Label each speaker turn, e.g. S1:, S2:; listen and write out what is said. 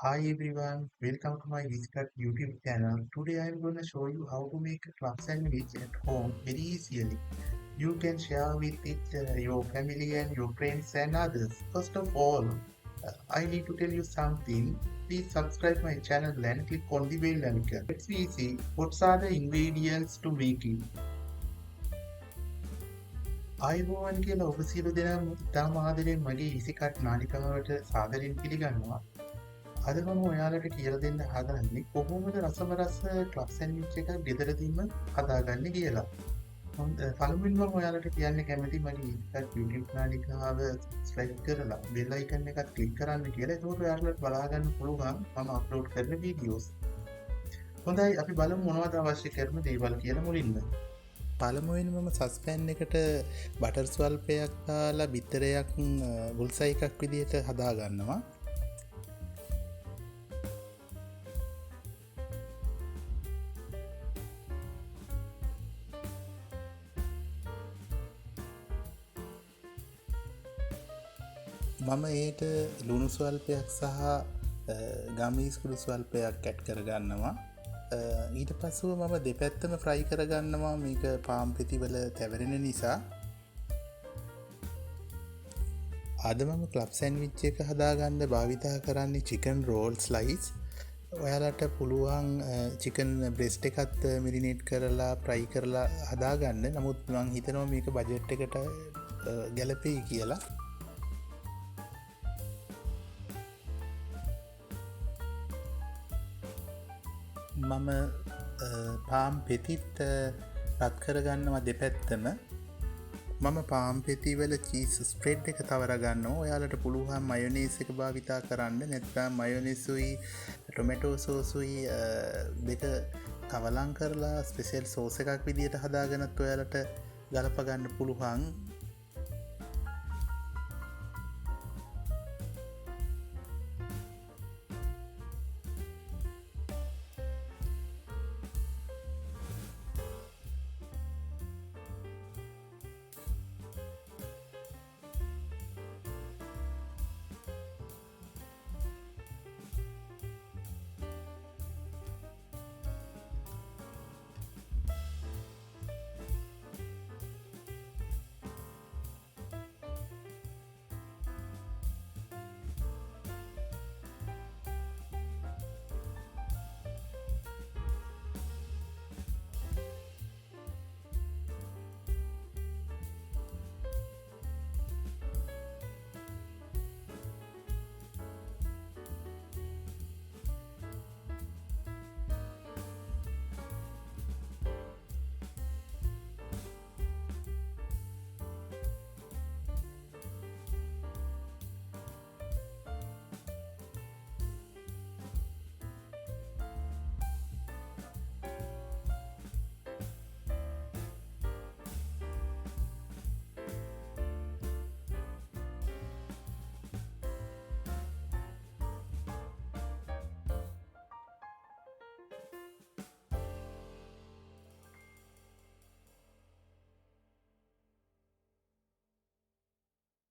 S1: Hi everyone, welcome to my Visitor YouTube channel. Today I am going to show you how to make a club sandwich at home very easily. You can share with it your family and your friends and others. First of all, I need to tell you something. Please subscribe my channel and click on the bell icon. Let's see what are the ingredients to make it. අයිබෝවන් කියලා ඔබ සියලු දෙනාම ඉතාම ආදරෙන් මගේ ඉසිකට් නාලිකාවට සාදරයෙන් පිළිගන්නවා. අද මම ඔයාලට කියලා දෙන්න හදන්නේ කොහොමද රසමරස ක්ලබ් සෑන්ඩ්විච් එකක් ගෙදරදීම හදාගන්නේ කියලා. පළමුවෙන් මම ඔයාලට කියන්න කැමති මගේ ඉස්කට් YouTube නාලිකාව සබ්ස්ක්‍රයිබ් කරලා බෙල් අයිකන් එකත් ක්ලික් කරන්න කියලා. එතකොට ඔයාලට බලා ගන්න පුළුවන් මම අප්ලෝඩ් කරන වීඩියෝස්. හොඳයි අපි බලමු මොනවද අවශ්‍ය කරන දේවල් කියලා මුලින්ම.
S2: පළමුවෙන් මම සස්පෑන් එකට බටර් ස්වල්පයක් දාලා බිත්තරයක් බුල්සයි එකක් විදිහට හදාගන්නවා. මම ඒට ලුණු ස්වල්පයක් සහ ගමීස්කුළු ස්වල්පයක් ඇට් කරගන්නවා. ඊට පසුව මම දෙපැත්තම ෆ්‍රයි කරගන්නවා මේක පාම් පෙතිවල තැවරෙන නිසා. අද මම ක්ලබ් සෑන්ඩ්විච් එක හදාගන්න භාවිතා කරන්නේ චිකන් රෝල් ස්ලයිස්. ඔයාලට පුළුවන් චිකන් බ්‍රෙස්ට් එකත් මිරිනේට් කරලා ෆ්‍රයි කරලා හදාගන්න. නමුත් මම හිතනවා මේක බජට් එකට ගැලපෙයි කියලා. මම පාම් පෙතිත් රත් කරගන්නවා දෙපැත්තම. මම පාම් පෙතිවල චීස් ස්ප්‍රෙඩ් එක තවරගන්නවා. ඔයාලට පුළුවන් මයොනේස් එක භාවිතා කරන්න. නැත්නම් මයොනේසුයි ටොමැටෝ සෝසුයි දෙක කවලම් කරලා ස්පෙෂල් සෝස් එකක් විදිහට හදාගෙනත් ඔයාලට ගලප ගන්න පුළුවන්.